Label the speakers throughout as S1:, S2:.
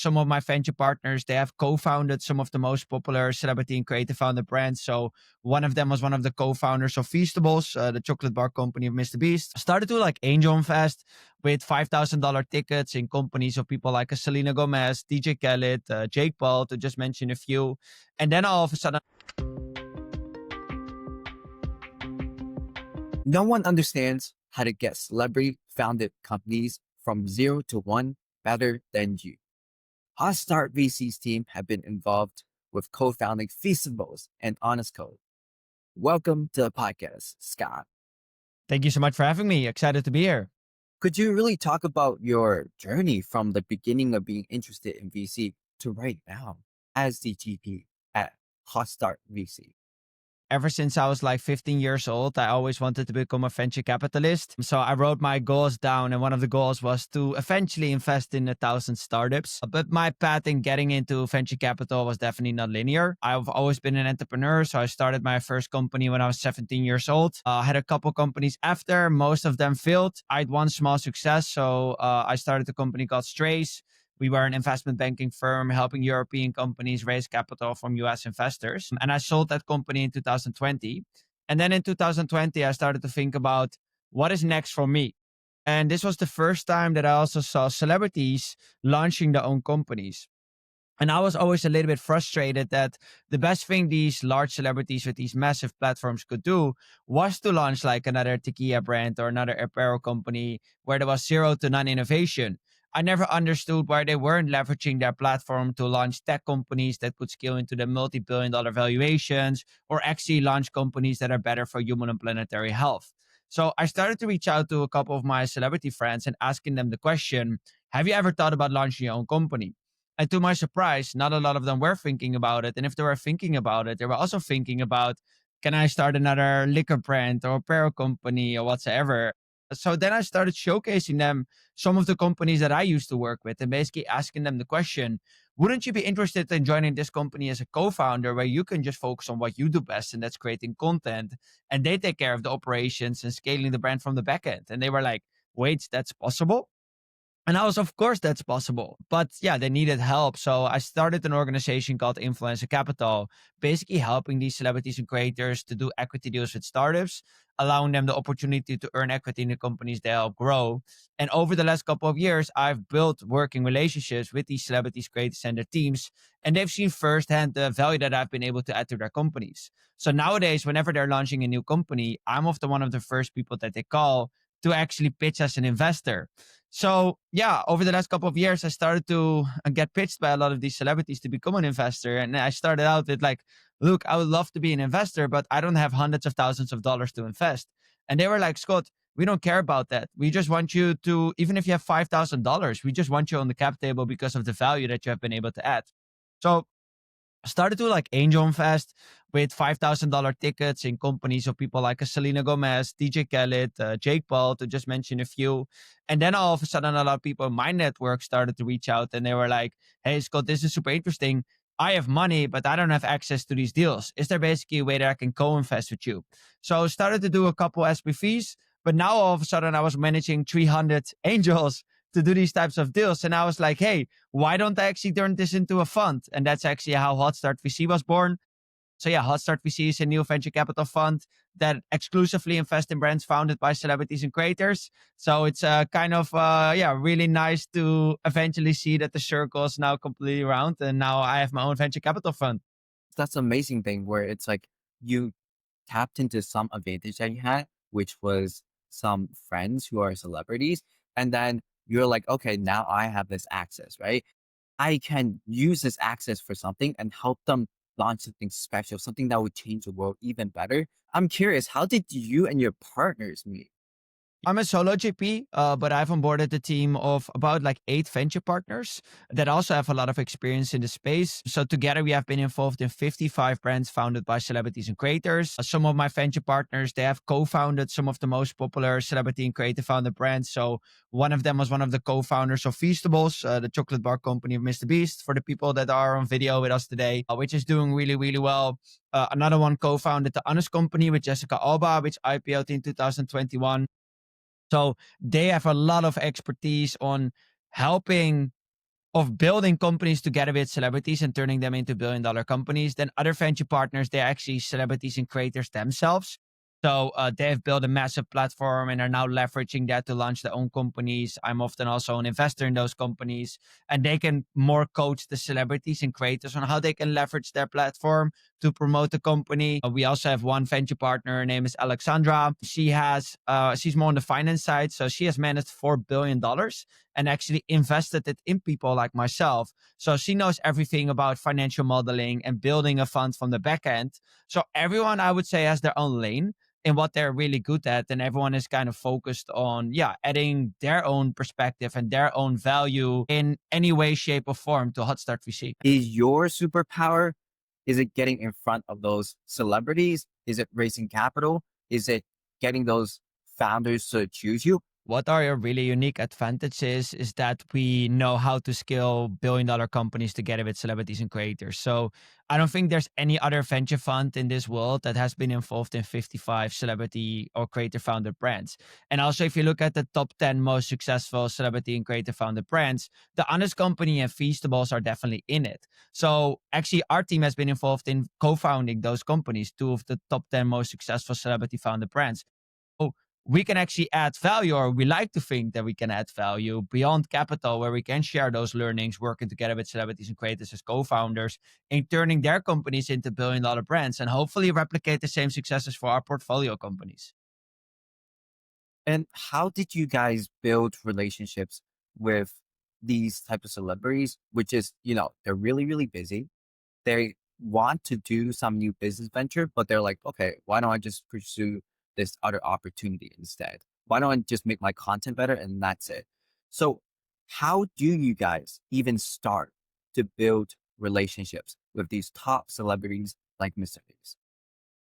S1: Some of my venture partners, they have co-founded some of the most popular celebrity and creative founder brands. So one of them was one of the co-founders of Feastables, the chocolate bar company of Mr. Beast. Started to like angel invest with $5,000 tickets in companies of people like Selena Gomez, DJ Khaled, Jake Paul, to just mention a few. And then all of a sudden,
S2: no one understands how to get celebrity founded companies from 0 to 1 better than you. HotStart VC's team have been involved with co-founding Feastables and Honest Code. Welcome to the podcast, Scott.
S1: thank you so much for having me. Excited to be here.
S2: Could you really talk about your journey from the beginning of being interested in VC to right now as the GP at HotStart VC?
S1: Ever since I was like 15 years old, I always wanted to become a venture capitalist. So I wrote my goals down, and one of the goals was to eventually invest in 1,000 startups. But my path in getting into venture capital was definitely not linear. I've always been an entrepreneur. So I started my first company when I was 17 years old. I had a couple companies after, most of them failed. I had one small success. So I started a company called Strays. We were an investment banking firm helping European companies raise capital from US investors. And I sold that company in 2020. And then in 2020, I started to think about what is next for me. And this was the first time that I also saw celebrities launching their own companies. And I was always a little bit frustrated that the best thing these large celebrities with these massive platforms could do was to launch like another tequila brand or another apparel company where there was zero to none innovation. I never understood why they weren't leveraging their platform to launch tech companies that could scale into the multi-billion-dollar valuations, or actually launch companies that are better for human and planetary health. So I started to reach out to a couple of my celebrity friends and asking them the question, have you ever thought about launching your own company? And to my surprise, not a lot of them were thinking about it. And if they were thinking about it, they were also thinking about, can I start another liquor brand or apparel company or whatsoever? So then I started showcasing them some of the companies that I used to work with and basically asking them the question, wouldn't you be interested in joining this company as a co-founder where you can just focus on what you do best, and that's creating content, and they take care of the operations and scaling the brand from the back end? And they were like, wait, that's possible? And I was, of course, that's possible. But yeah, they needed help. So I started an organization called Influencer Capital, basically helping these celebrities and creators to do equity deals with startups, allowing them the opportunity to earn equity in the companies they help grow. And over the last couple of years, I've built working relationships with these celebrities, creators, and their teams. And they've seen firsthand the value that I've been able to add to their companies. So nowadays, whenever they're launching a new company, I'm often one of the first people that they call to actually pitch as an investor. So yeah, over the last couple of years, I started to get pitched by a lot of these celebrities to become an investor. And I started out with like, look, I would love to be an investor, but I don't have hundreds of thousands of dollars to invest. And they were like, Scott, we don't care about that. We just want you to, even if you have $5,000, we just want you on the cap table because of the value that you have been able to add. So started to like angel invest with $5,000 tickets in companies of people like Selena Gomez, DJ Khaled, Jake Paul, to just mention a few. And then all of a sudden, a lot of people in my network started to reach out and they were like, hey, Scott, this is super interesting. I have money, but I don't have access to these deals. Is there basically a way that I can co-invest with you? So I started to do a couple SPVs, but now all of a sudden I was managing 300 angels to do these types of deals. And I was like, hey, why don't I actually turn this into a fund? And that's actually how HotStart VC was born. So yeah, HotStart VC is a new venture capital fund that exclusively invests in brands founded by celebrities and creators. So it's really nice to eventually see that the circle is now completely round, and now I have my own venture capital fund.
S2: That's an amazing thing where it's like you tapped into some advantage that you had, which was some friends who are celebrities. And then you're like, okay, now I have this access, right? I can use this access for something and help them launch something special, something that would change the world even better. I'm curious, how did you and your partners meet?
S1: I'm a solo GP, but I've onboarded a team of about like 8 venture partners that also have a lot of experience in the space. So together we have been involved in 55 brands founded by celebrities and creators. Some of my venture partners, they have co-founded some of the most popular celebrity and creative founder brands. So one of them was one of the co-founders of Feastables, the chocolate bar company of Mr. Beast, for the people that are on video with us today, which is doing really, really well. Another one co-founded the Honest company with Jessica Alba, which IPO'd in 2021. So they have a lot of expertise on helping of building companies together with celebrities and turning them into billion-dollar companies. Then other venture partners, they're actually celebrities and creators themselves. So they've built a massive platform and are now leveraging that to launch their own companies. I'm often also an investor in those companies, and they can more coach the celebrities and creators on how they can leverage their platform to promote the company. We also have one venture partner. Her name is Alexandra. She's more on the finance side, so she has managed $4 billion and actually invested it in people like myself. So she knows everything about financial modeling and building a fund from the back end. So everyone, I would say, has their own lane in what they're really good at, and everyone is kind of focused on adding their own perspective and their own value in any way, shape, or form to HotStart VC.
S2: Is your superpower, is it getting in front of those celebrities? Is it raising capital? Is it getting those founders to choose you?
S1: What are your really unique advantages is that we know how to scale billion-dollar companies together with celebrities and creators. So I don't think there's any other venture fund in this world that has been involved in 55 celebrity or creator founded brands. And also, if you look at the top 10 most successful celebrity and creator founded brands, The Honest Company and Feastables are definitely in it. So actually, our team has been involved in co-founding those companies, two of the top 10 most successful celebrity founded brands. So we can actually add value, or we like to think that we can add value beyond capital, where we can share those learnings working together with celebrities and creators as co-founders in turning their companies into billion-dollar brands and hopefully replicate the same successes for our portfolio companies.
S2: And how did you guys build relationships with these type of celebrities, which is, they're really, really busy. They want to do some new business venture, but they're like, okay, why don't I just pursue this other opportunity instead? Why don't I just make my content better and that's it? So how do you guys even start to build relationships with these top celebrities like Mr. Beast?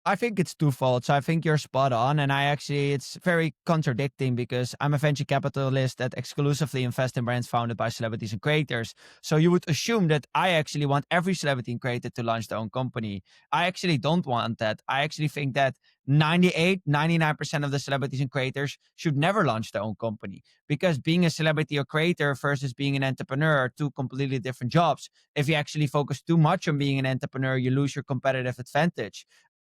S1: I think it's twofold. So I think you're spot on. And it's very contradicting because I'm a venture capitalist that exclusively invests in brands founded by celebrities and creators. So you would assume that I actually want every celebrity and creator to launch their own company. I actually don't want that. I actually think that 98, 99% of the celebrities and creators should never launch their own company, because being a celebrity or creator versus being an entrepreneur are two completely different jobs. If you actually focus too much on being an entrepreneur, you lose your competitive advantage.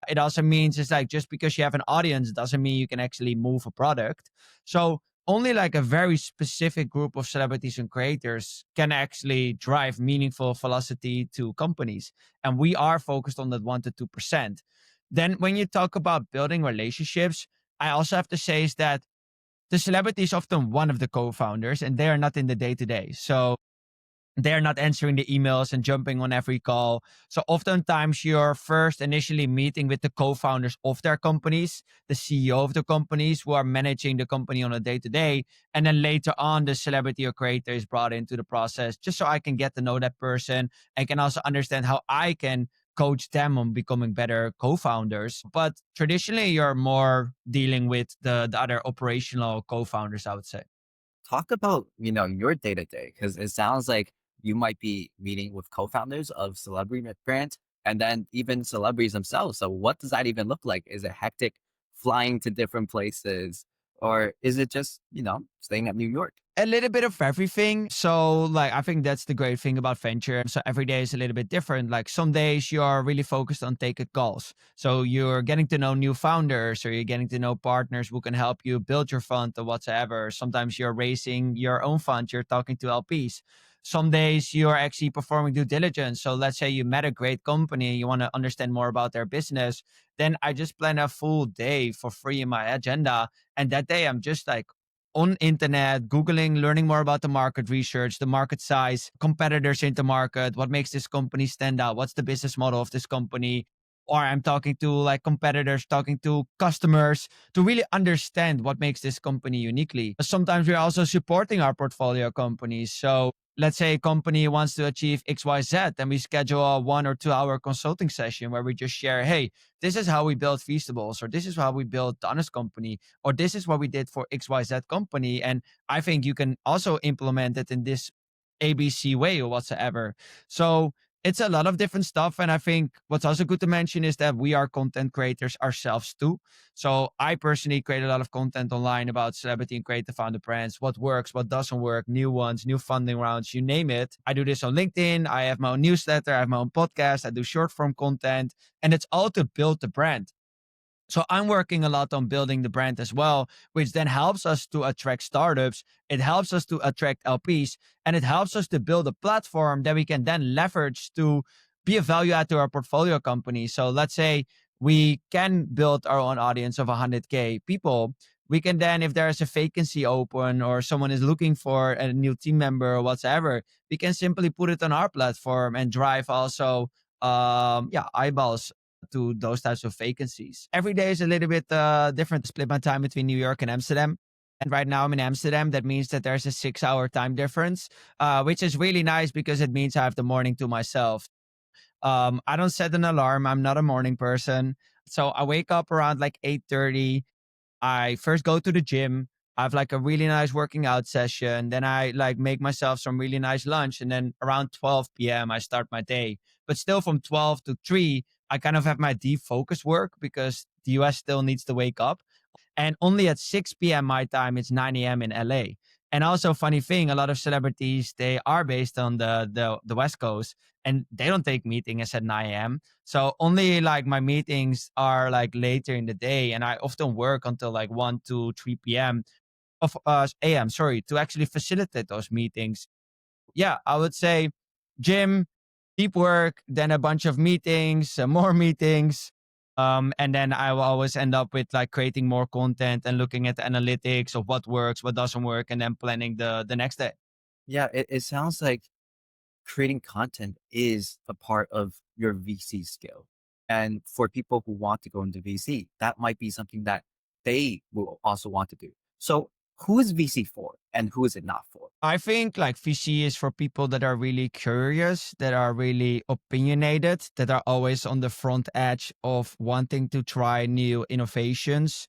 S1: It also means it's like just because you have an audience doesn't mean you can actually move a product. So only like a very specific group of celebrities and creators can actually drive meaningful velocity to companies. And we are focused on that 1 to 2%. Then when you talk about building relationships, I also have to say is that the celebrity is often one of the co-founders and they are not in the day to day. So they're not answering the emails and jumping on every call. So oftentimes you're first initially meeting with the co-founders of their companies, the CEO of the companies who are managing the company on a day-to-day. And then later on, the celebrity or creator is brought into the process just so I can get to know that person and can also understand how I can coach them on becoming better co-founders. But traditionally, you're more dealing with the other operational co-founders, I would say.
S2: Talk about, your day to day, because it sounds like you might be meeting with co-founders of celebrity brands and then even celebrities themselves. So what does that even look like? Is it hectic flying to different places, or is it just, staying at New York?
S1: A little bit of everything. So, like, I think that's the great thing about venture. So, every day is a little bit different. Like, some days you're really focused on taking calls. So, you're getting to know new founders or you're getting to know partners who can help you build your fund or whatsoever. Sometimes you're raising your own fund, you're talking to LPs. Some days you're actually performing due diligence. So, let's say you met a great company, you want to understand more about their business. Then I just plan a full day for free in my agenda. And that day I'm just like, on internet, Googling, learning more about the market research, the market size, competitors in the market, what makes this company stand out, what's the business model of this company. Or I'm talking to like competitors, talking to customers to really understand what makes this company uniquely. Sometimes we're also supporting our portfolio companies. So let's say a company wants to achieve XYZ, and we schedule a 1 or 2 hour consulting session where we just share, hey, this is how we build Feastables, or this is how we built the Honest Company, or this is what we did for XYZ company. And I think you can also implement it in this ABC way or whatsoever. So It's a lot of different stuff. And I think what's also good to mention is that we are content creators ourselves too. So I personally create a lot of content online about celebrity and creative founder brands, what works, what doesn't work, new ones, new funding rounds, you name it. I do this on LinkedIn. I have my own newsletter. I have my own podcast. I do short form content, and it's all to build the brand. So I'm working a lot on building the brand as well, which then helps us to attract startups. It helps us to attract LPs, and it helps us to build a platform that we can then leverage to be a value add to our portfolio company. So let's say we can build our own audience of 100K people. We can then, if there's a vacancy open or someone is looking for a new team member or whatever, we can simply put it on our platform and drive also eyeballs to those types of vacancies. Every day is a little bit different. Split my time between New York and Amsterdam. And right now I'm in Amsterdam. That means that there's a 6 hour time difference, which is really nice because it means I have the morning to myself. I don't set an alarm. I'm not a morning person. So I wake up around like 8:30. I first go to the gym. I have like a really nice working out session. Then I like make myself some really nice lunch. And then around 12 p.m., I start my day. But still from 12 to 3, I kind of have my deep focus work because the US still needs to wake up. And only at 6 p.m. my time, it's 9 a.m. in LA. And also, funny thing, a lot of celebrities, they are based on the West Coast, and they don't take meetings at 9 a.m. So only like my meetings are like later in the day, and I often work until like 1 to 3 p.m. of AM, sorry, to actually facilitate those meetings. Yeah, I would say gym, deep work, then a bunch of meetings, more meetings. And then I will always end up with like creating more content and looking at the analytics of what works, what doesn't work, and then planning the next day.
S2: Yeah, it sounds like creating content is a part of your VC skill. And for people who want to go into VC, that might be something that they will also want to do. So who is VC for and who is it not for?
S1: I think like VC is for people that are really curious, that are really opinionated, that are always on the front edge of wanting to try new innovations.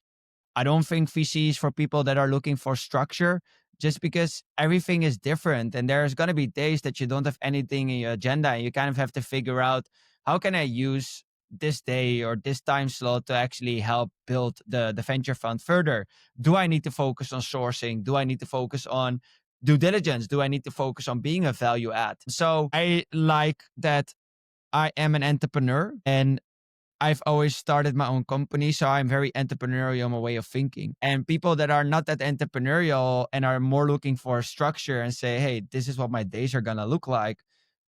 S1: I don't think VC is for people that are looking for structure, just because everything is different. And there's going to be days that you don't have anything in your agenda. And you kind of have to figure out, how can I use this day or this time slot to actually help build the venture fund further? Do I need to focus on sourcing? Do I need to focus on due diligence? Do I need to focus on being a value add? So I like that I am an entrepreneur, and I've always started my own company, so I'm very entrepreneurial in my way of thinking. And people that are not that entrepreneurial and are more looking for a structure and say, hey, this is what my days are going to look like,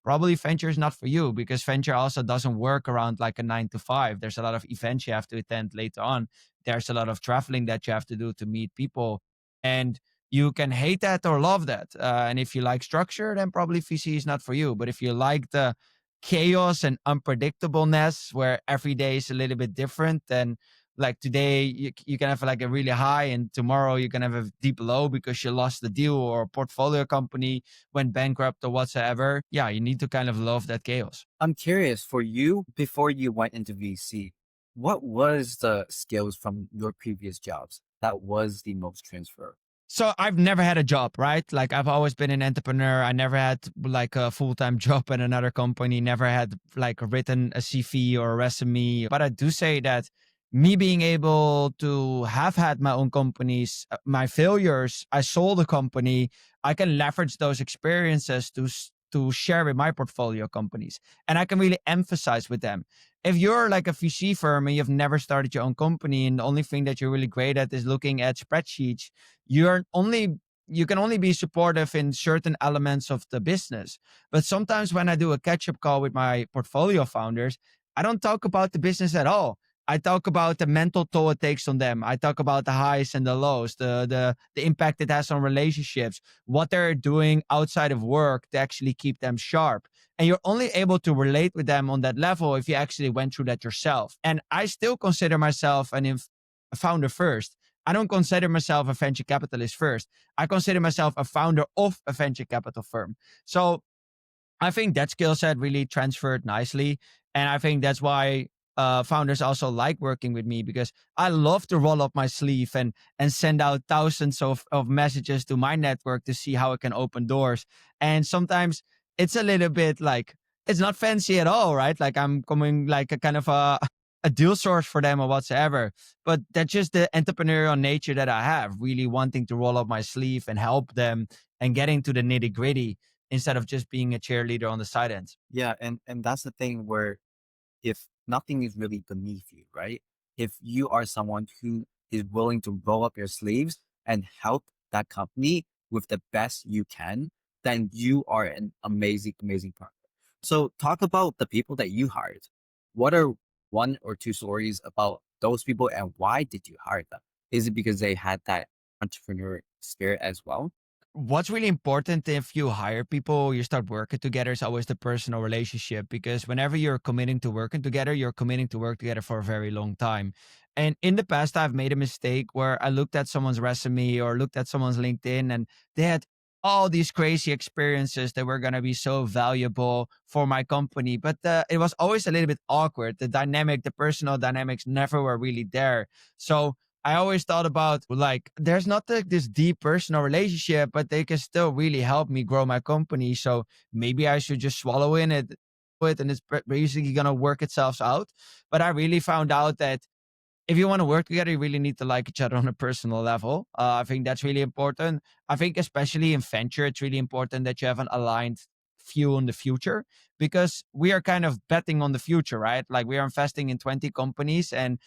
S1: probably venture is not for you, because venture also doesn't work around like a 9 to 5. There's a lot of events you have to attend later on. There's a lot of traveling that you have to do to meet people. And you can hate that or love that. And if you like structure, then probably VC is not for you. But if you like the chaos and unpredictableness where every day is a little bit different, then like today you can have like a really high, and tomorrow you can have a deep low because you lost the deal or a portfolio company went bankrupt or whatsoever. Yeah, you need to kind of love that chaos.
S2: I'm curious for you, before you went into VC, what was the skills from your previous jobs that was the most transfer?
S1: So I've never had a job, right? Like I've always been an entrepreneur. I never had like a full-time job at another company, never had like written a CV or a resume. But I do say that me being able to have had my own companies, my failures, I sold a company, I can leverage those experiences to share with my portfolio companies. And I can really emphasize with them. If you're like a VC firm and you've never started your own company, and the only thing that you're really great at is looking at spreadsheets, you're only you can only be supportive in certain elements of the business. But sometimes when I do a catch-up call with my portfolio founders, I don't talk about the business at all. I talk about the mental toll it takes on them. I talk about the highs and the lows, the impact it has on relationships, what they're doing outside of work to actually keep them sharp. And you're only able to relate with them on that level if you actually went through that yourself. And I still consider myself a founder first. I don't consider myself a venture capitalist first. I consider myself a founder of a venture capital firm. So I think that skill set really transferred nicely. And I think that's why founders also like working with me, because I love to roll up my sleeve and send out thousands of messages to my network to see how it can open doors. And sometimes it's a little bit like It's not fancy at all, right? Like I'm coming like a kind of a deal source for them or whatsoever. But that's just the entrepreneurial nature that I have, really wanting to roll up my sleeve and help them and getting to the nitty gritty instead of just being a cheerleader on the side ends.
S2: Yeah, and that's the thing where if nothing is really beneath you, right? If you are someone who is willing to roll up your sleeves and help that company with the best you can, then you are an amazing, amazing partner. So talk about the people that you hired. What are one or two stories about those people and why did you hire them? Is it because they had that entrepreneur spirit as well?
S1: What's really important if you hire people, you start working together is always the personal relationship because whenever you're committing to working together, you're committing to work together for a very long time. And in the past, I've made a mistake where I looked at someone's resume or looked at someone's LinkedIn and they had all these crazy experiences that were going to be so valuable for my company. But it was always a little bit awkward. The dynamic, the personal dynamics never were really there. So I always thought about like there's not this deep personal relationship, but they can still really help me grow my company. So maybe I should just swallow in it and it's basically gonna work itself out. But I really found out that if you want to work together, you really need to like each other on a personal level. I think that's really important. I think especially in venture, it's really important that you have an aligned view on the future because we are kind of betting on the future, right? Like we are investing in 20 companies and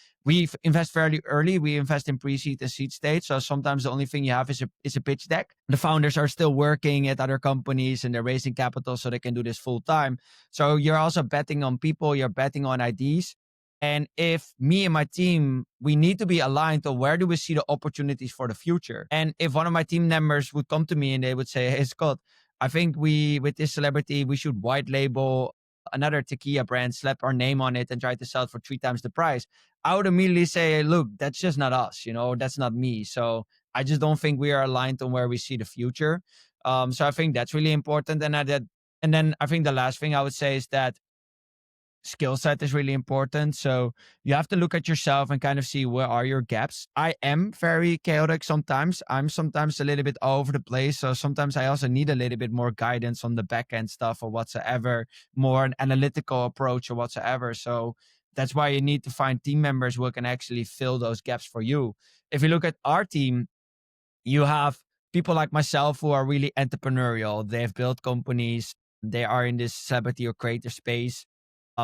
S1: invest fairly early. We invest in pre-seed and seed stage. So sometimes the only thing you have is a pitch deck. The founders are still working at other companies and they're raising capital so they can do this full time. So you're also betting on people, you're betting on ideas. And if me and my team, we need to be aligned on where do we see the opportunities for the future. And if one of my team members would come to me and they would say, hey, Scott, I think with this celebrity, we should white label another tequila brand, slap our name on it and try to sell it for 3 times the price. I would immediately say, look, that's just not us. That's not me. So I just don't think we are aligned on where we see the future. So I think that's really important. And then I think the last thing I would say is that skill set is really important. So you have to look at yourself and kind of see where are your gaps. I am very chaotic sometimes. I'm sometimes a little bit all over the place. So sometimes I also need a little bit more guidance on the back end stuff or whatsoever, more an analytical approach or whatsoever. So that's why you need to find team members who can actually fill those gaps for you. If you look at our team, you have people like myself who are really entrepreneurial. They've built companies. They are in this celebrity or creator space.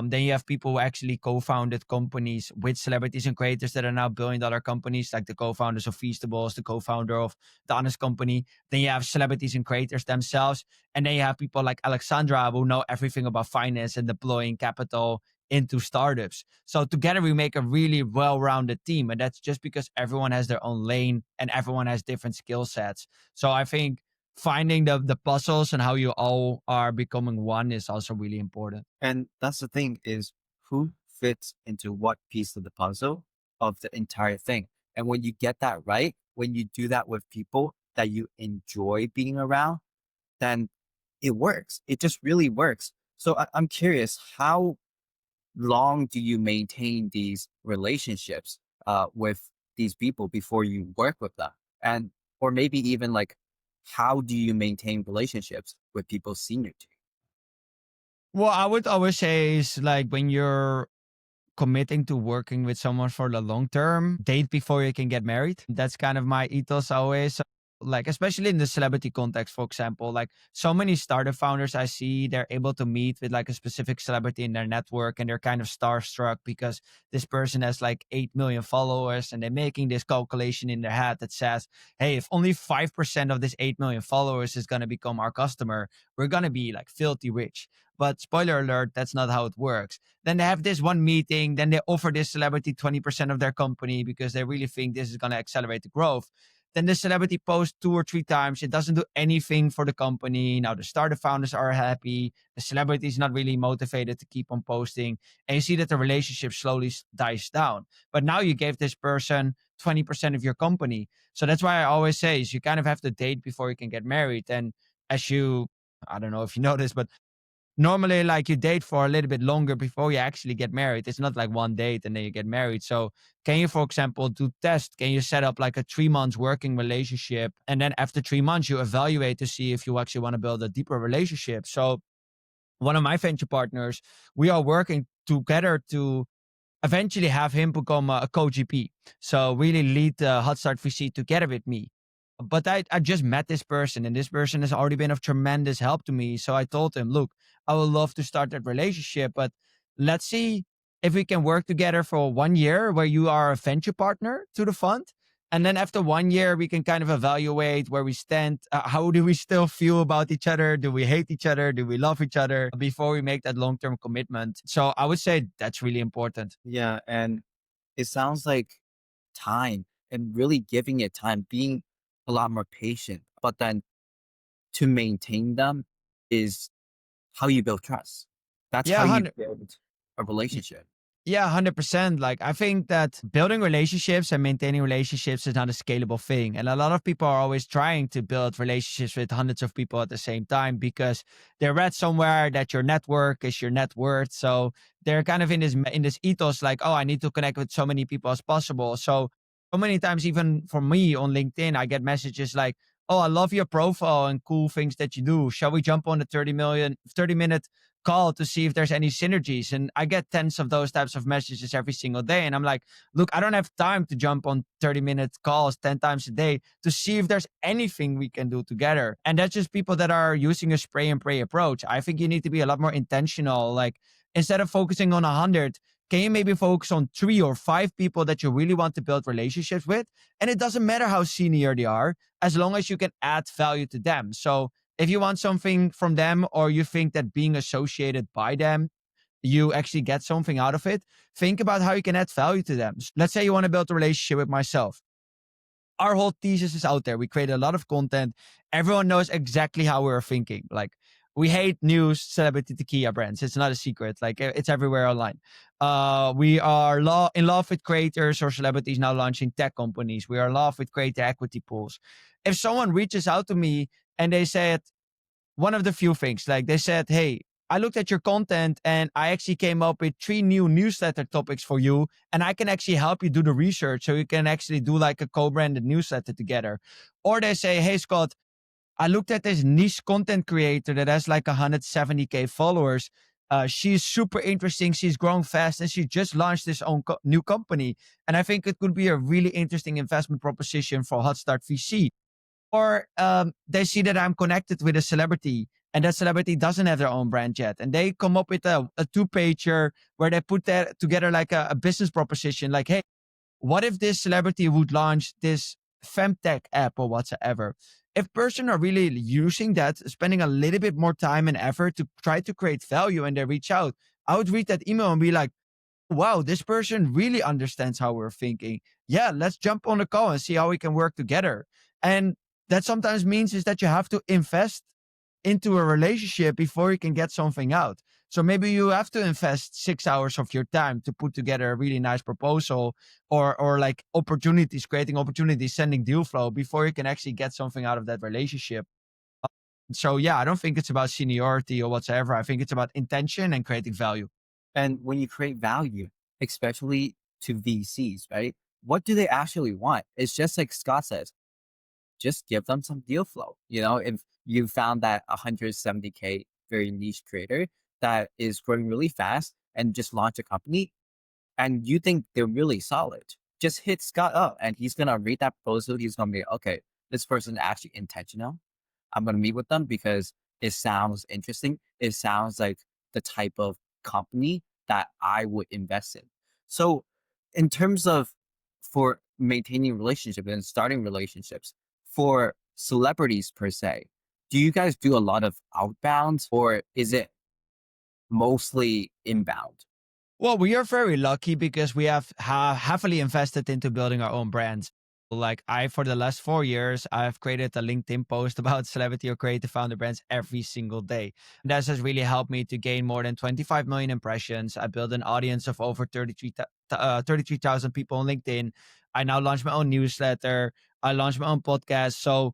S1: Then you have people who actually co-founded companies with celebrities and creators that are now billion-dollar companies, like the co-founders of Feastables, the co-founder of the Honest Company. Then you have celebrities and creators themselves. And then you have people like Alexandra who know everything about finance and deploying capital into startups. So together we make a really well-rounded team. And that's just because everyone has their own lane and everyone has different skill sets. So I think finding the puzzles and how you all are becoming one is also really important.
S2: And that's the thing is who fits into what piece of the puzzle of the entire thing. And when you get that right, when you do that with people that you enjoy being around, then it works. It just really works. So I'm curious, how long do you maintain these relationships with these people before you work with them? And or maybe even like, how do you maintain relationships with people senior to you?
S1: Well, I would always say is like when you're committing to working with someone for the long term, date before you can get married. That's kind of my ethos always. Like, especially in the celebrity context, for example, like so many startup founders I see, they're able to meet with like a specific celebrity in their network and they're kind of starstruck because this person has like 8 million followers and they're making this calculation in their head that says, hey, if only 5% of this 8 million followers is going to become our customer, we're going to be like filthy rich. But spoiler alert, that's not how it works. Then they have this one meeting, then they offer this celebrity 20% of their company because they really think this is going to accelerate the growth. Then the celebrity posts 2 or 3 times. It doesn't do anything for the company. Now the startup founders are happy. The celebrity is not really motivated to keep on posting. And you see that the relationship slowly dies down. But now you gave this person 20% of your company. So that's why I always say is you kind of have to date before you can get married. And as you, I don't know if you know this, but normally like you date for a little bit longer before you actually get married. It's not like one date and then you get married. So can you, for example, do test? Can you set up like a 3 months working relationship? And then after 3 months, you evaluate to see if you actually want to build a deeper relationship. So one of my venture partners, we are working together to eventually have him become a co-GP. So really lead the HotStart VC together with me. But I just met this person, and this person has already been of tremendous help to me. So I told him, look, I would love to start that relationship, but let's see if we can work together for 1 year where you are a venture partner to the fund. And then after 1 year, we can kind of evaluate where we stand. How do we still feel about each other? Do we hate each other? Do we love each other before we make that long term commitment? So I would say that's really important.
S2: Yeah. And it sounds like time and really giving it time, being a lot more patient. But then to maintain them is how you build trust. That's how
S1: Yeah,
S2: you
S1: 100.
S2: build a relationship.
S1: Yeah, 100%. Like, I think that building relationships and maintaining relationships is not a scalable thing. And a lot of people are always trying to build relationships with hundreds of people at the same time because they read somewhere that your network is your net worth. So they're kind of in this ethos like, oh, I need to connect with so many people as possible. So many times, even for me on LinkedIn, I get messages like, oh, I love your profile and cool things that you do. Shall we jump on a 30-minute call to see if there's any synergies? And I get tens of those types of messages every single day. And I'm like, look, I don't have time to jump on 30-minute calls 10 times a day to see if there's anything we can do together. And that's just people that are using a spray and pray approach. I think you need to be a lot more intentional. Like, instead of focusing on 100, can you maybe focus on 3 or 5 people that you really want to build relationships with? And it doesn't matter how senior they are, as long as you can add value to them. So if you want something from them, or you think that being associated by them, you actually get something out of it, think about how you can add value to them. Let's say you want to build a relationship with myself. Our whole thesis is out there. We create a lot of content. Everyone knows exactly how we're thinking. Like, we hate news celebrity tequila brands. It's not a secret. Like, it's everywhere online. We are in love with creators or celebrities now launching tech companies. We are in love with creator equity pools. If someone reaches out to me and they said, one of the few things. Like, they said, hey, I looked at your content and I actually came up with 3 new newsletter topics for you. And I can actually help you do the research so you can actually do like a co-branded newsletter together. Or they say, hey, Scott, I looked at this niche content creator that has like 170K followers. She's super interesting. She's growing fast and she just launched this own new company. And I think it could be a really interesting investment proposition for HotStart VC. Or they see that I'm connected with a celebrity and that celebrity doesn't have their own brand yet. And they come up with a two-pager where they put that together like a business proposition. Like, hey, what if this celebrity would launch this femtech app or whatsoever? If person are really using that, spending a little bit more time and effort to try to create value and they reach out, I would read that email and be like, wow, this person really understands how we're thinking. Yeah, let's jump on the call and see how we can work together. And that sometimes means is that you have to invest into a relationship before you can get something out. So maybe you have to invest 6 hours of your time to put together a really nice proposal, or like opportunities, creating opportunities, sending deal flow before you can actually get something out of that relationship. So yeah, I don't think it's about seniority or whatsoever. I think it's about intention and creating value.
S2: And when you create value, especially to VCs, right? What do they actually want? It's just like Scott says, just give them some deal flow. You know, if you found that 170K very niche creator that is growing really fast and just launch a company and you think they're really solid, just hit Scott up and he's gonna read that proposal. He's gonna be, okay, this person is actually intentional. I'm gonna meet with them because it sounds interesting. It sounds like the type of company that I would invest in. So in terms of for maintaining relationships and starting relationships for celebrities per se, do you guys do a lot of outbound or is it mostly inbound?
S1: Well, we are very lucky because we have heavily invested into building our own brands. Like, for the last 4 years, I've created a LinkedIn post about celebrity or creative founder brands every single day. And that has really helped me to gain more than 25 million impressions. I built an audience of over 33,000 people on LinkedIn. I now launched my own newsletter. I launched my own podcast. So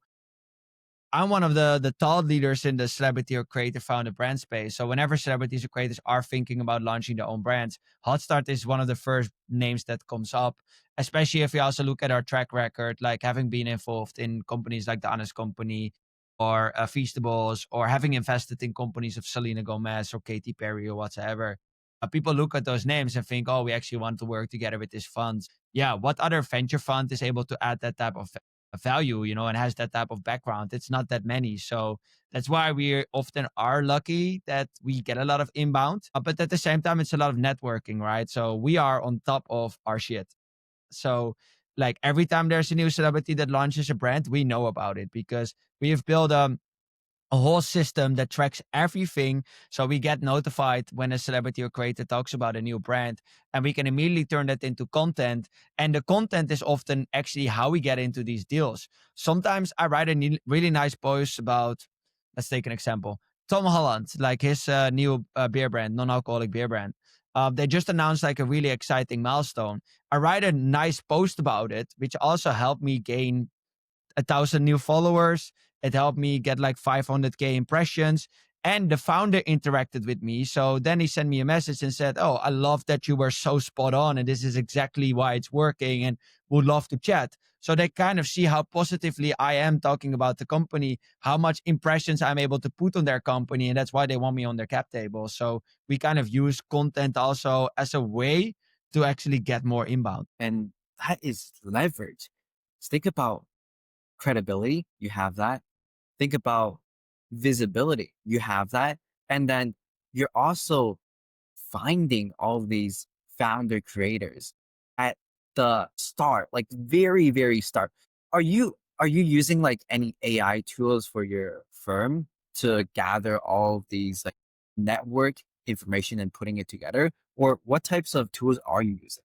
S1: I'm one of the thought leaders in the celebrity or creative founder brand space. So whenever celebrities or creators are thinking about launching their own brands, HotStart is one of the first names that comes up. Especially if we also look at our track record, like having been involved in companies like the Honest Company or Feastables, or having invested in companies of Selena Gomez or Katy Perry or whatsoever. People look at those names and think, oh, we actually want to work together with this fund. Yeah, what other venture fund is able to add that type of value, and has that type of background? It's not that many. So that's why we often are lucky that we get a lot of inbound. But at the same time, it's a lot of networking, right? So we are on top of our shit. So like every time there's a new celebrity that launches a brand, we know about it because we have built a whole system that tracks everything. So we get notified when a celebrity or creator talks about a new brand, and we can immediately turn that into content. And the content is often actually how we get into these deals. Sometimes I write a really nice post about, let's take an example, Tom Holland, like his new beer brand, non-alcoholic beer brand. They just announced like a really exciting milestone. I write a nice post about it, which also helped me gain 1,000 new followers. It helped me get like 500K impressions. And the founder interacted with me. So then he sent me a message and said, oh, I love that you were so spot on. And this is exactly why it's working and would love to chat. So they kind of see how positively I am talking about the company, how much impressions I'm able to put on their company. And that's why they want me on their cap table. So we kind of use content also as a way to actually get more inbound.
S2: And that is leverage. Think about credibility, you have that. Think about visibility, you have that. And then you're also finding all these founder creators at the start, like very, very start. Are you using like any AI tools for your firm to gather all of these like network information and putting it together? Or what types of tools are you using?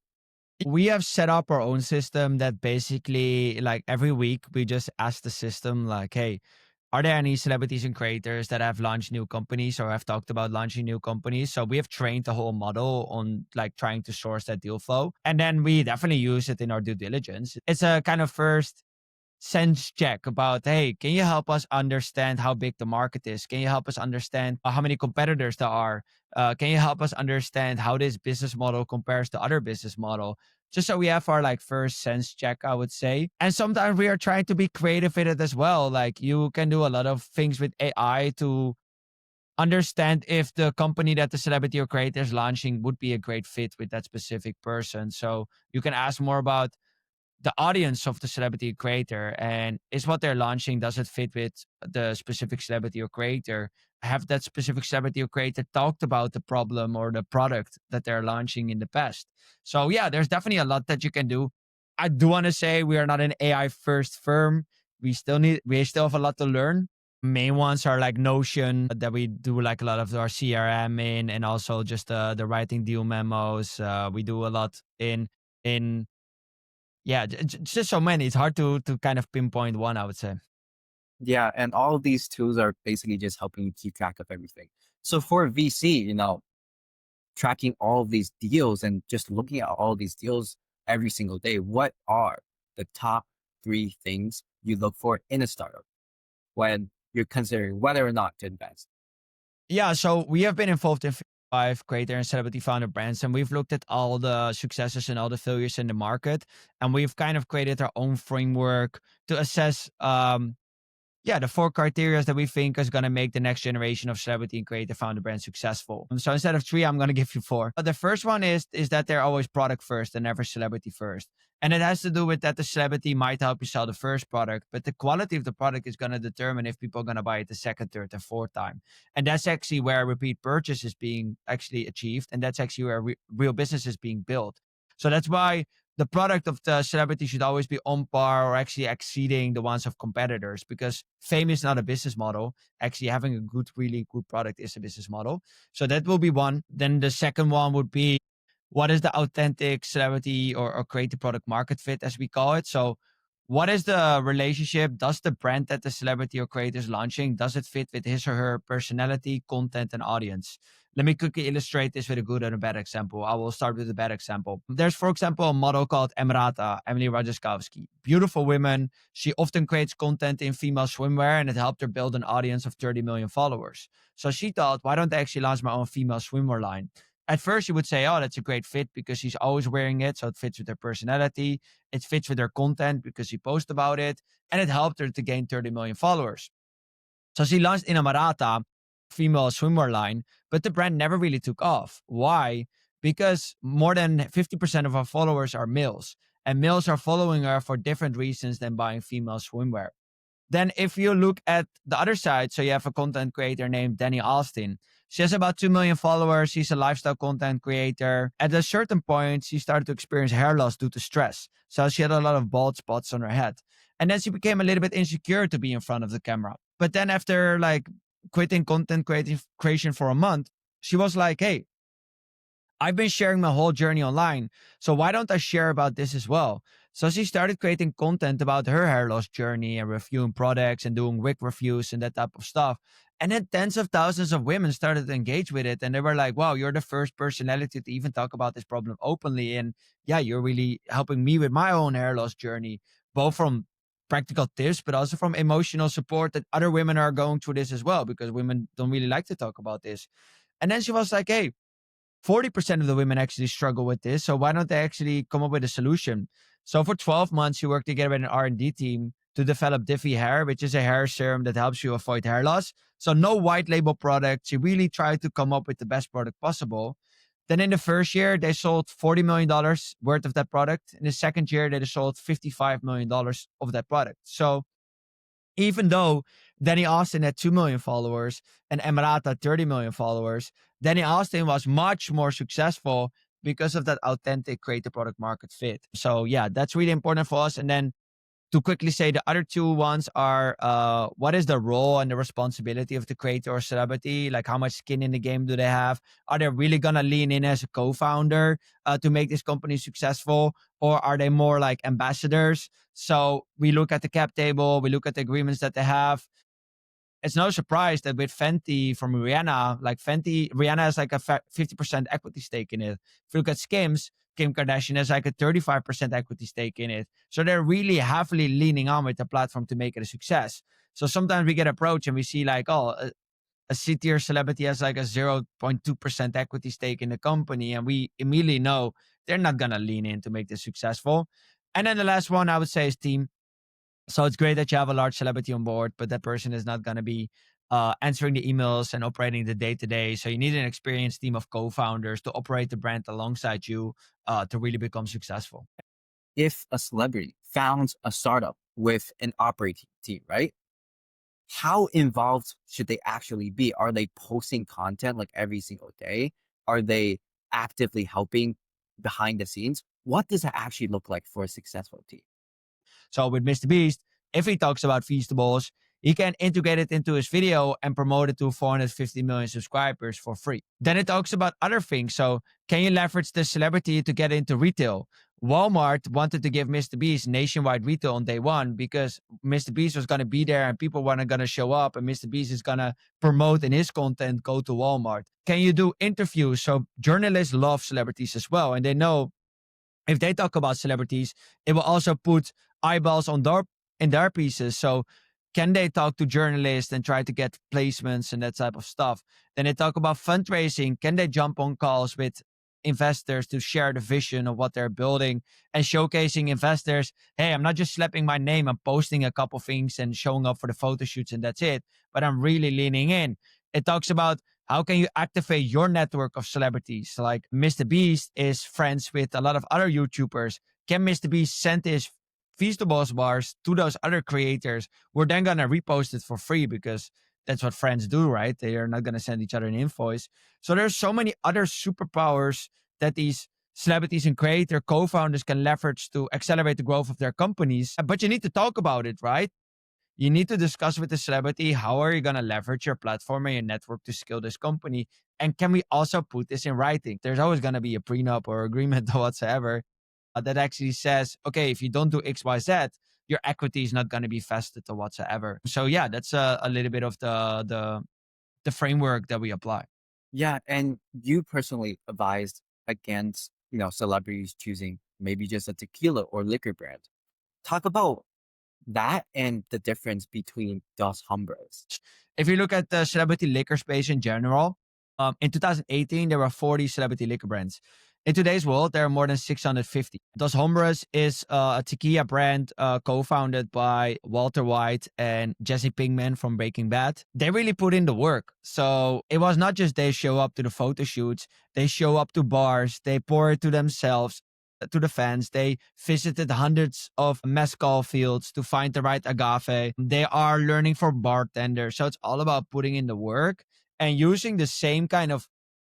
S1: We have set up our own system that basically, like every week, we just ask the system, like, hey, are there any celebrities and creators that have launched new companies or have talked about launching new companies? So we have trained the whole model on like trying to source that deal flow. And then we definitely use it in our due diligence. It's a kind of first sense check about, hey, can you help us understand how big the market is? Can you help us understand how many competitors there are? Can you help us understand how this business model compares to other business model? Just so we have our like first sense check, I would say. And sometimes we are trying to be creative with it as well. Like you can do a lot of things with AI to understand if the company that the celebrity or creator is launching would be a great fit with that specific person. So you can ask more about the audience of the celebrity creator, and is what they're launching, does it fit with the specific celebrity or creator? Have that specific celebrity or creator talked about the problem or the product that they're launching in the past? So yeah, there's definitely a lot that you can do. I do want to say we are not an AI first firm. We still have a lot to learn. Main ones are like Notion that we do like a lot of our CRM in, and also just the writing deal memos. We do a lot in yeah, just so many. It's hard to kind of pinpoint one, I would say.
S2: Yeah, and all of these tools are basically just helping you keep track of everything. So for VC, tracking all of these deals and just looking at all these deals every single day, what are the top three things you look for in a startup when you're considering whether or not to invest?
S1: Yeah, so we have been involved in five creator and celebrity founder brands, and we've looked at all the successes and all the failures in the market, and we've kind of created our own framework to assess yeah, the four criteria that we think is going to make the next generation of celebrity and creative founder brand successful. So instead of three, I'm going to give you four. The first one is that they're always product first and never celebrity first. And it has to do with that the celebrity might help you sell the first product, but the quality of the product is going to determine if people are going to buy it the second, third, and fourth time. And that's actually where repeat purchase is being actually achieved. And that's actually where real business is being built. So that's why the product of the celebrity should always be on par or actually exceeding the ones of competitors, because fame is not a business model. Actually having a good, really good product is a business model. So that will be one. Then the second one would be, what is the authentic celebrity or creative product market fit, as we call it? So what is the relationship? Does the brand that the celebrity or creator is launching, does it fit with his or her personality, content, and audience? Let me quickly illustrate this with a good and a bad example. I will start with a bad example. There's, for example, a model called Emrata, Emily Ratajkowski. Beautiful woman. She often creates content in female swimwear, and it helped her build an audience of 30 million followers. So she thought, why don't I actually launch my own female swimwear line? At first, you would say, oh, that's a great fit because she's always wearing it. So it fits with her personality. It fits with her content because she posts about it. And it helped her to gain 30 million followers. So she launched Inamarata, female swimwear line, but the brand never really took off. Why? Because more than 50% of her followers are males, and males are following her for different reasons than buying female swimwear. Then, if you look at the other side, so you have a content creator named Danny Austin. She has about 2 million followers. She's a lifestyle content creator. At a certain point, she started to experience hair loss due to stress. So she had a lot of bald spots on her head. And then she became a little bit insecure to be in front of the camera. But then, after like quitting content creation for a month, she was like, hey, I've been sharing my whole journey online. So why don't I share about this as well? So she started creating content about her hair loss journey and reviewing products and doing wig reviews and that type of stuff. And then tens of thousands of women started to engage with it. And they were like, wow, you're the first personality to even talk about this problem openly. And yeah, you're really helping me with my own hair loss journey, both from practical tips, but also from emotional support that other women are going through this as well, because women don't really like to talk about this. And then she was like, hey, 40% of the women actually struggle with this. So why don't they actually come up with a solution? So for 12 months, she worked together with an R&D team to develop Diffy Hair, which is a hair serum that helps you avoid hair loss. So no white label product. She really tried to come up with the best product possible. Then in the first year, they sold $40 million worth of that product. In the second year, they sold $55 million of that product. So even though Danny Austin had 2 million followers and Emirata 30 million followers, Danny Austin was much more successful because of that authentic creative product market fit. So yeah, that's really important for us. And then to quickly say, the other two ones are what is the role and the responsibility of the creator or celebrity? Like, how much skin in the game do they have? Are they really gonna lean in as a co-founder to make this company successful, or are they more like ambassadors? So we look at the cap table, we look at the agreements that they have. It's no surprise that with Fenty from Rihanna, like Rihanna has like a 50% equity stake in it. If you look at Skims, Kim Kardashian has like a 35% equity stake in it. So they're really heavily leaning on with the platform to make it a success. So sometimes we get approached and we see like, oh, a C-tier celebrity has like a 0.2% equity stake in the company. And we immediately know they're not going to lean in to make this successful. And then the last one I would say is team. So it's great that you have a large celebrity on board, but that person is not going to be answering the emails and operating the day to day. So you need an experienced team of co-founders to operate the brand alongside you to really become successful.
S2: If a celebrity founds a startup with an operating team, right? How involved should they actually be? Are they posting content like every single day? Are they actively helping behind the scenes? What does that actually look like for a successful team?
S1: So with Mr. Beast, if he talks about Feastables, he can integrate it into his video and promote it to 450 million subscribers for free. Then it talks about other things. So can you leverage the celebrity to get into retail? Walmart wanted to give Mr. Beast nationwide retail on day one because Mr. Beast was going to be there and people weren't going to show up, and Mr. Beast is going to promote in his content, go to Walmart. Can you do interviews? So journalists love celebrities as well, and they know if they talk about celebrities, it will also put eyeballs on their pieces. So can they talk to journalists and try to get placements and that type of stuff? Then they talk about fundraising. Can they jump on calls with investors to share the vision of what they're building and showcasing investors? Hey, I'm not just slapping my name. I'm posting a couple things and showing up for the photo shoots and that's it. But I'm really leaning in. It talks about how can you activate your network of celebrities? Like Mr. Beast is friends with a lot of other YouTubers. Can Mr. Beast send his Feastables bars to those other creators? We're then going to repost it for free because that's what friends do, right? They are not going to send each other an invoice. So there's so many other superpowers that these celebrities and creator co-founders can leverage to accelerate the growth of their companies. But you need to talk about it, right? You need to discuss with the celebrity, how are you going to leverage your platform and your network to scale this company? And can we also put this in writing? There's always going to be a prenup or agreement or whatsoever that actually says, okay, if you don't do X, Y, Z, your equity is not going to be vested or whatsoever. So yeah, that's a little bit of the framework that we apply.
S2: Yeah, and you personally advised against, celebrities choosing maybe just a tequila or liquor brand. Talk about that and the difference between Dos Hombres.
S1: If you look at the celebrity liquor space in general, in 2018, there were 40 celebrity liquor brands. In today's world, there are more than 650. Dos Hombres is a tequila brand co-founded by Walter White and Jesse Pinkman from Breaking Bad. They really put in the work. So it was not just they show up to the photo shoots, they show up to bars, they pour it to themselves, to the fans. They visited hundreds of mezcal fields to find the right agave. They are learning for bartenders. So it's all about putting in the work and using the same kind of,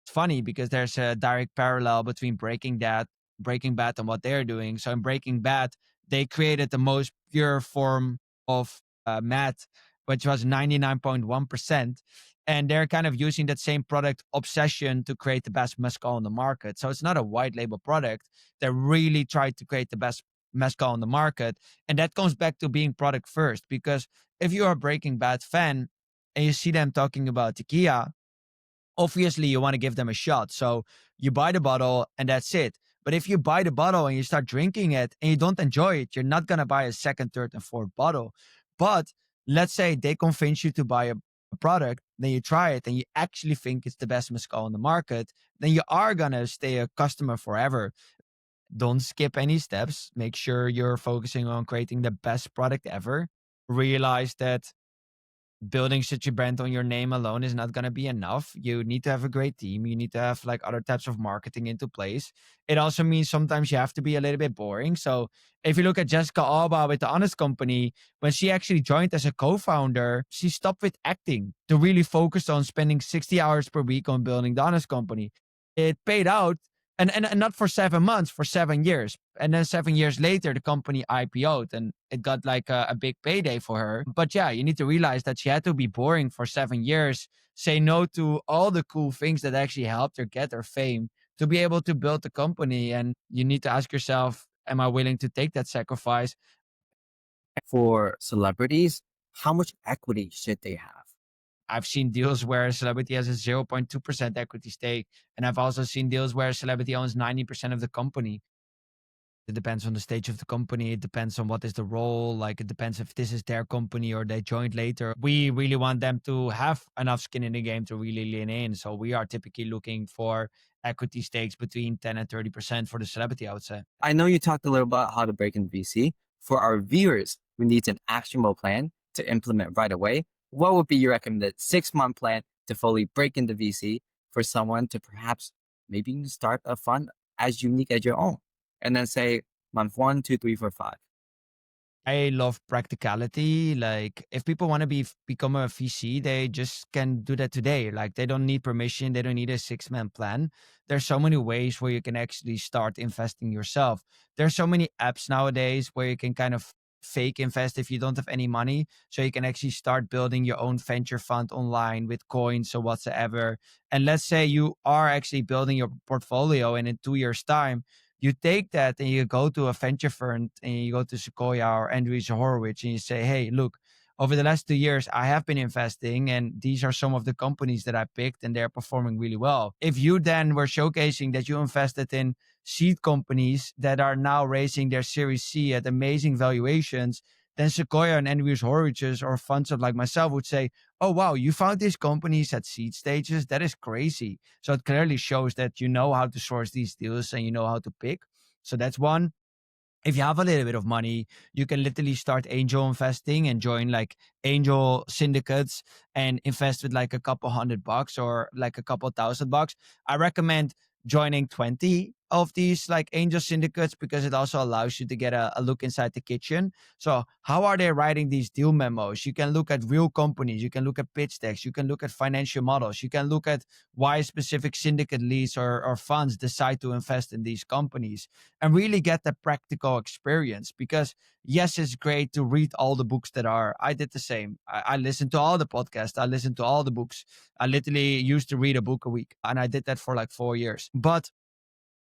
S1: it's funny because there's a direct parallel between Breaking Bad and what they're doing. So in Breaking Bad, they created the most pure form of meth, which was 99.1%. And they're kind of using that same product obsession to create the best mezcal on the market. So it's not a white label product. They really tried to create the best mezcal on the market. And that comes back to being product first. Because if you're a Breaking Bad fan and you see them talking about tequila, obviously you want to give them a shot. So you buy the bottle and that's it. But if you buy the bottle and you start drinking it and you don't enjoy it, you're not going to buy a second, third, and fourth bottle. But let's say they convince you to buy a product, then you try it and you actually think it's the best mezcal on the market, then you are going to stay a customer forever. Don't skip any steps. Make sure you're focusing on creating the best product ever. Realize that building such a brand on your name alone is not going to be enough. You need to have a great team. You need to have like other types of marketing into place. It also means sometimes you have to be a little bit boring. So if you look at Jessica Alba with the Honest Company, when she actually joined as a co-founder, she stopped with acting to really focus on spending 60 hours per week on building the Honest Company. It paid out, and not for 7 months, for 7 years. And then 7 years later, the company IPO'd and it got like a big payday for her. But yeah, you need to realize that she had to be boring for 7 years, say no to all the cool things that actually helped her get her fame to be able to build the company. And you need to ask yourself, am I willing to take that sacrifice?
S2: For celebrities, how much equity should they have?
S1: I've seen deals where a celebrity has a 0.2% equity stake. And I've also seen deals where a celebrity owns 90% of the company. It depends on the stage of the company. It depends on what is the role. Like it depends if this is their company or they joined later. We really want them to have enough skin in the game to really lean in. So we are typically looking for equity stakes between 10 and 30% for the celebrity, I would say.
S2: I know you talked a little about how to break in VC. For our viewers who needs an actionable plan to implement right away, what would be your recommended 6-month plan to fully break into VC for someone to perhaps maybe start a fund as unique as your own? And then say month 1, 2, 3, 4, 5.
S1: I love practicality. Like if people want to become a VC, they just can do that today. Like they don't need permission. They don't need a 6-month plan. There's so many ways where you can actually start investing yourself. There's so many apps nowadays where you can kind of fake invest if you don't have any money. So you can actually start building your own venture fund online with coins or whatsoever. And let's say you are actually building your portfolio and in 2 years time, you take that and you go to a venture fund and you go to Sequoia or Andreessen Horowitz and you say, hey, look, over the last 2 years, I have been investing and these are some of the companies that I picked and they're performing really well. If you then were showcasing that you invested in seed companies that are now raising their Series C at amazing valuations, then Sequoia and Andreessen Horowitz or funds like myself would say, oh, wow, you found these companies at seed stages. That is crazy. So it clearly shows that you know how to source these deals and you know how to pick. So that's one. If you have a little bit of money, you can literally start angel investing and join like angel syndicates and invest with like a couple $100 or like a couple $1,000. I recommend joining 20 of these like angel syndicates because it also allows you to get a look inside the kitchen. So how are they writing these deal memos? You can look at real companies. You can look at pitch decks. You can look at financial models. You can look at why specific syndicate leads or funds decide to invest in these companies and really get the practical experience. Because yes, it's great to read all the books that are. I did the same. I listened to all the podcasts. I listened to all the books. I literally used to read a book a week, and I did that for like 4 years. But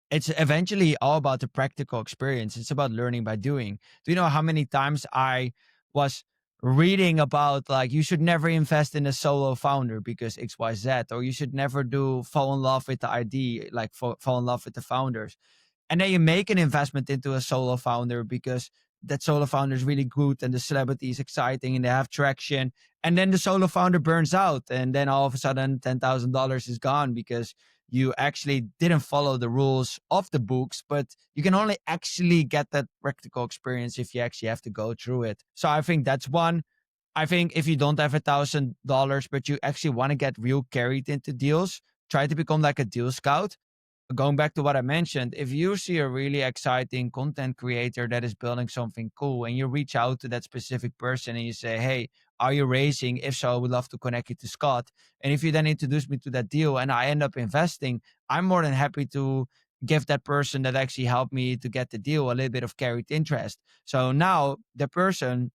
S1: it's eventually all about the practical experience. It's about learning by doing. Do you know how many times I was reading about like you should never invest in a solo founder because XYZ, or you should never fall in love with the ID, like fall in love with the founders. And then you make an investment into a solo founder because that solo founder is really good and the celebrity is exciting and they have traction. And then the solo founder burns out. And then all of a sudden $10,000 is gone because you actually didn't follow the rules of the books, but you can only actually get that practical experience if you actually have to go through it. So I think that's one. I think if you don't have $1,000, but you actually want to get real carried into deals, try to become like a deal scout. Going back to what I mentioned, if you see a really exciting content creator that is building something cool and you reach out to that specific person and you say, hey, are you raising? If so, I would love to connect you to Scott. And if you then introduce me to that deal and I end up investing, I'm more than happy to give that person that actually helped me to get the deal a little bit of carried interest. So now the person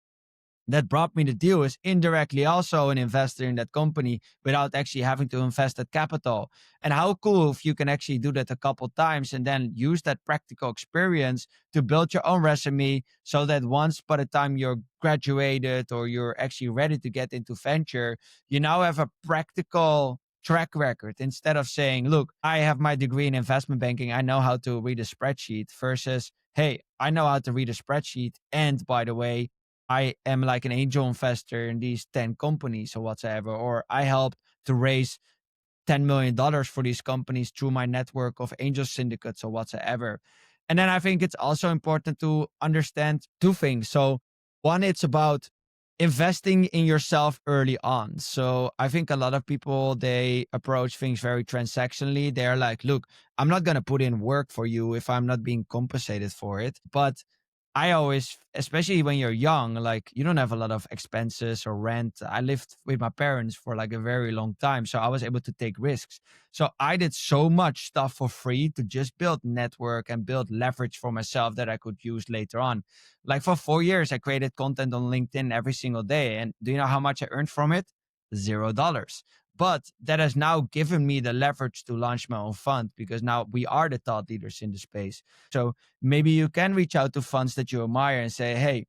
S1: that brought me the deal is indirectly also an investor in that company without actually having to invest that capital. And how cool if you can actually do that a couple times and then use that practical experience to build your own resume so that once by the time you're graduated or you're actually ready to get into venture, you now have a practical track record instead of saying, look, I have my degree in investment banking. I know how to read a spreadsheet versus, hey, I know how to read a spreadsheet. And by the way, I am like an angel investor in these 10 companies or whatsoever, or I helped to raise $10 million for these companies through my network of angel syndicates or whatsoever. And then I think it's also important to understand two things. So, one, it's about investing in yourself early on. So, I think a lot of people they approach things very transactionally. They're like, look, I'm not going to put in work for you if I'm not being compensated for it. But I always, especially when you're young, like you don't have a lot of expenses or rent. I lived with my parents for like a very long time. So I was able to take risks. So I did so much stuff for free to just build network and build leverage for myself that I could use later on. Like for 4 years, I created content on LinkedIn every single day. And do you know how much I earned from it? $0. But that has now given me the leverage to launch my own fund because now we are the thought leaders in the space. So maybe you can reach out to funds that you admire and say, hey,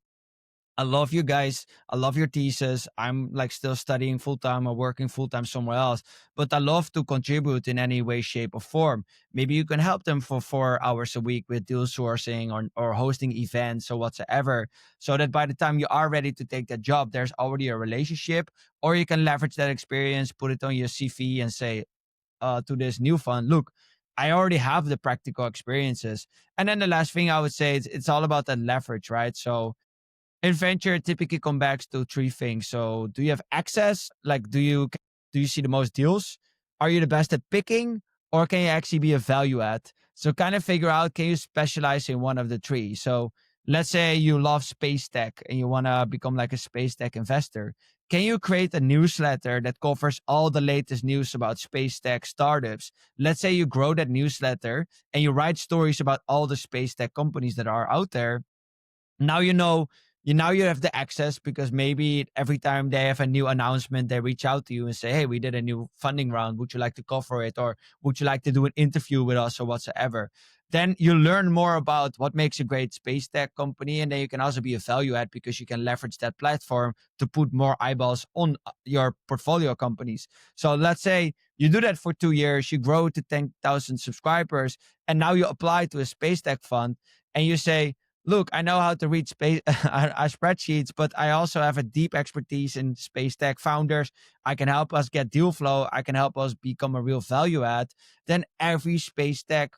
S1: I love you guys. I love your thesis. I'm like still studying full time or working full time somewhere else, but I love to contribute in any way, shape, or form. Maybe you can help them for 4 hours a week with deal sourcing or hosting events or whatsoever, so that by the time you are ready to take that job, there's already a relationship, or you can leverage that experience, put it on your CV, and say, to this new fund, look, I already have the practical experiences. And then the last thing I would say is it's all about that leverage, right? So in venture typically come back to three things. So do you have access? Like do you see the most deals? Are you the best at picking? Or can you actually be a value add? So kind of figure out, can you specialize in one of the three? So let's say you love space tech and you want to become like a space tech investor. Can you create a newsletter that covers all the latest news about space tech startups? Let's say you grow that newsletter and you write stories about all the space tech companies that are out there. Now you know, you have the access because maybe every time they have a new announcement they reach out to you and say, hey, we did a new funding round, would you like to cover it, or would you like to do an interview with us or whatsoever. Then you learn more about what makes a great space tech company, and then you can also be a value add because you can leverage that platform to put more eyeballs on your portfolio companies. So let's say you do that for 2 years, you grow to 10,000 subscribers, and now you apply to a space tech fund and you say, look, I know how to read space spreadsheets, but I also have a deep expertise in space tech founders. I can help us get deal flow. I can help us become a real value add. Then every space tech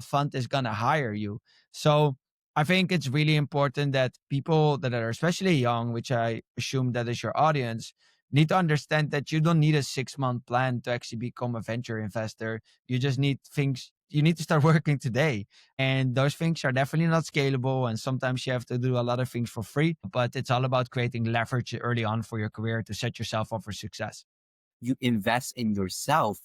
S1: fund is going to hire you. So I think it's really important that people that are especially young, which I assume that is your audience, need to understand that you don't need a 6 month plan to actually become a venture investor. You just need things, you need to start working today. And those things are definitely not scalable. And sometimes you have to do a lot of things for free, but it's all about creating leverage early on for your career to set yourself up for success.
S2: You invest in yourself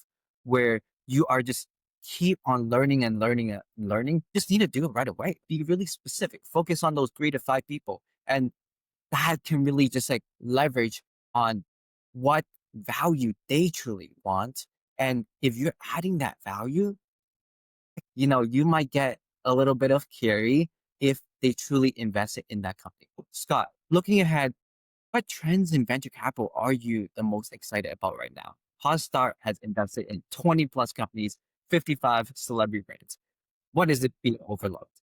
S2: where you are just keep on learning and learning and learning. Just need to do it right away. Be really specific. Focus on those 3 to 5 people. And that can really just like leverage on what value they truly want. And if you're adding that value, you might get a little bit of carry if they truly invested in that company. Scott, looking ahead, what trends in venture capital are you the most excited about right now? HotStart has invested in 20 plus companies, 55 celebrity brands. What is it being overlooked?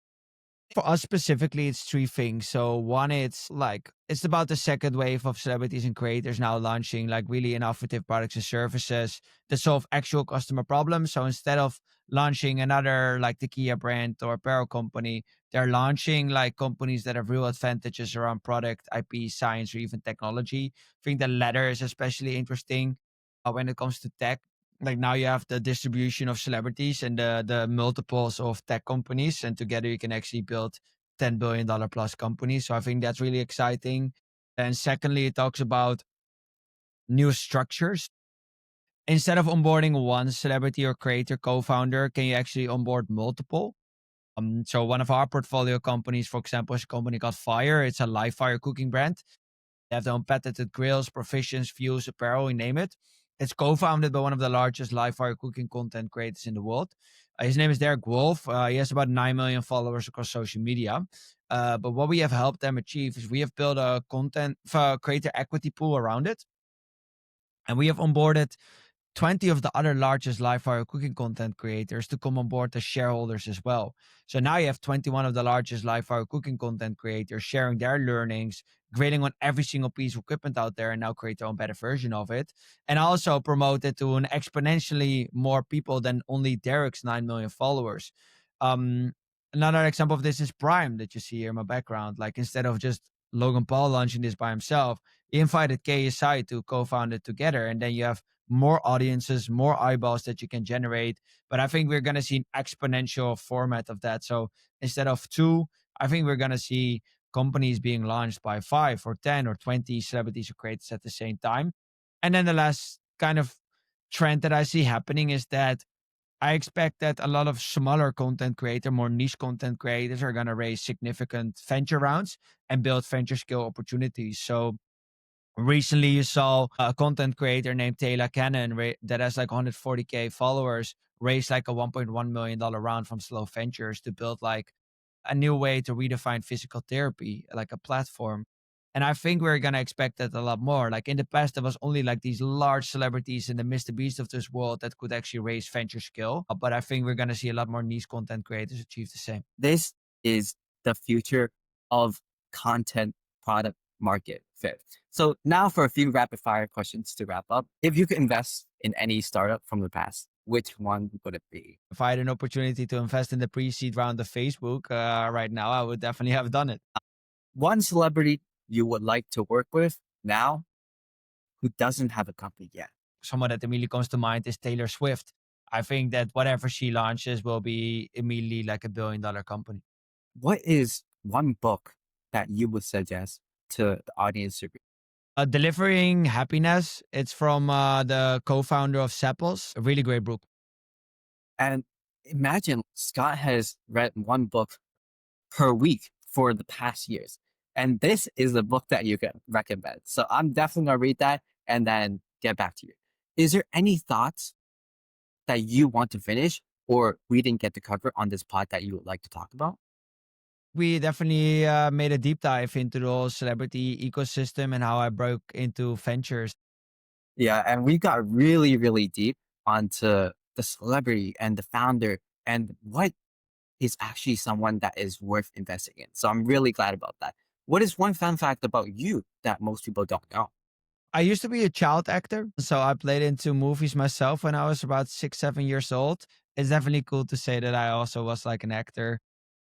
S1: For us specifically, it's three things. So one, it's about the second wave of celebrities and creators now launching like really innovative products and services that solve actual customer problems. So instead of launching another like the Kia brand or apparel company, they're launching like companies that have real advantages around product, IP, science, or even technology. I think the latter is especially interesting when it comes to tech. Like now you have the distribution of celebrities and the multiples of tech companies, and together you can actually build $10 billion plus companies. So I think that's really exciting. And secondly, it talks about new structures. Instead of onboarding one celebrity or creator co-founder, can you actually onboard multiple? So one of our portfolio companies, for example, is a company called Fire. It's a live fire cooking brand. They have their own patented grills, provisions, fuels, apparel, you name it. It's co-founded by one of the largest live fire cooking content creators in the world. His name is Derek Wolf. He has about 9 million followers across social media. But what we have helped them achieve is we have built a content creator equity pool around it. And we have onboarded 20 of the other largest live fire cooking content creators to come on board as shareholders as well. So now you have 21 of the largest live fire cooking content creators sharing their learnings, grading on every single piece of equipment out there, and now create their own better version of it. And also promote it to an exponentially more people than only Derek's 9 million followers. Um, Another example of this is Prime that you see here in my background. Like instead of just Logan Paul launching this by himself, he invited KSI to co-found it together. And then you have more audiences, more eyeballs that you can generate. But I think we're going to see an exponential format of that. So instead of two, I think we're going to see companies being launched by 5 or 10 or 20 celebrities or creators at the same time. And then the last kind of trend that I see happening is that I expect that a lot of smaller content creator, more niche content creators are going to raise significant venture rounds and build venture scale opportunities. So recently, you saw a content creator named Taylor Cannon that has like 140K followers raise like a $1.1 million round from Slow Ventures to build like a new way to redefine physical therapy, like a platform. And I think we're gonna expect that a lot more. Like in the past, there was only like these large celebrities in the Mr. Beast of this world that could actually raise venture skill. But I think we're gonna see a lot more niche content creators achieve the same.
S2: This is the future of content product market fit. So now for a few rapid fire questions to wrap up. If you could invest in any startup from the past, which one would it be?
S1: If I had an opportunity to invest in the pre-seed round of Facebook right now, I would definitely have done it.
S2: One celebrity you would like to work with now who doesn't have a company yet.
S1: Someone that immediately comes to mind is Taylor Swift. I think that whatever she launches will be immediately like $1 billion company.
S2: What is one book that you would suggest to the audience to read?
S1: Delivering Happiness. It's from the co-founder of Sapples. A really great book.
S2: And imagine Scott has read one book per week for the past years. And this is the book that you can recommend. So I'm definitely going to read that and then get back to you. Is there any thoughts that you want to finish or we didn't get to cover on this pod that you would like to talk about?
S1: We definitely made a deep dive into the whole celebrity ecosystem and how I broke into ventures.
S2: Yeah, and we got really, really deep onto the celebrity and the founder and what is actually someone that is worth investing in. So I'm really glad about that. What is one fun fact about you that most people don't know?
S1: I used to be a child actor, so I played into movies myself when I was about 6, 7 years old. It's definitely cool to say that I also was like an actor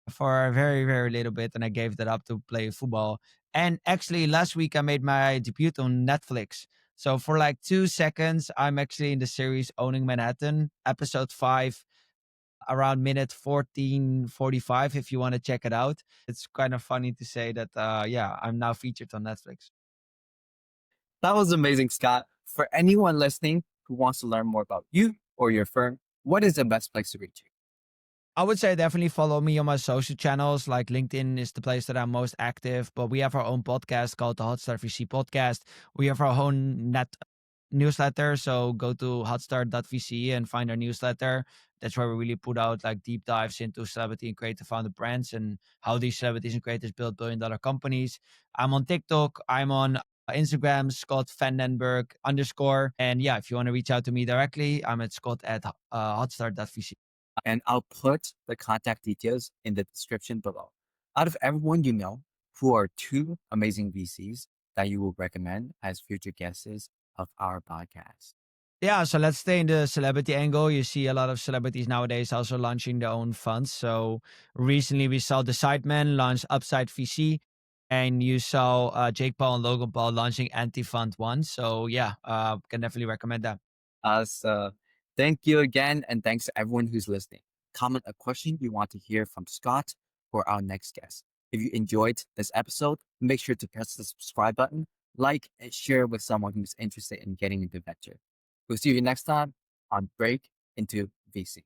S1: for a very, very little bit, and I gave that up to play football. And actually, last week I made my debut on Netflix. So for like 2 seconds, I'm actually in the series Owning Manhattan, episode 5, around minute 14:45. If you want to check it out, it's kind of funny to say that. Yeah, I'm now featured on Netflix.
S2: That was amazing, Scott. For anyone listening who wants to learn more about you or your firm, what is the best place to reach you?
S1: I would say definitely follow me on my social channels. Like LinkedIn is the place that I'm most active, but we have our own podcast called the HotStart VC Podcast. We have our own newsletter. So go to hotstart.vc and find our newsletter. That's where we really put out like deep dives into celebrity and creative founded brands and how these celebrities and creators build $1 billion companies. I'm on TikTok. I'm on Instagram, Scott Vandenberg _. And yeah, if you want to reach out to me directly, I'm at Scott at hotstart.vc.
S2: And I'll put the contact details in the description below. out of everyone you know, who are two amazing VCs that you will recommend as future guests of our podcast?
S1: Yeah, so let's stay in the celebrity angle. You see a lot of celebrities nowadays also launching their own funds. So recently we saw the Sidemen launch Upside VC, and you saw Jake Paul and Logan Paul launching Anti Fund One. So yeah, can definitely recommend that.
S2: So thank you again, and thanks to everyone who's listening. Comment a question you want to hear from Scott for our next guest. If you enjoyed this episode, make sure to press the subscribe button, like, and share with someone who's interested in getting into venture. We'll see you next time on Break into VC.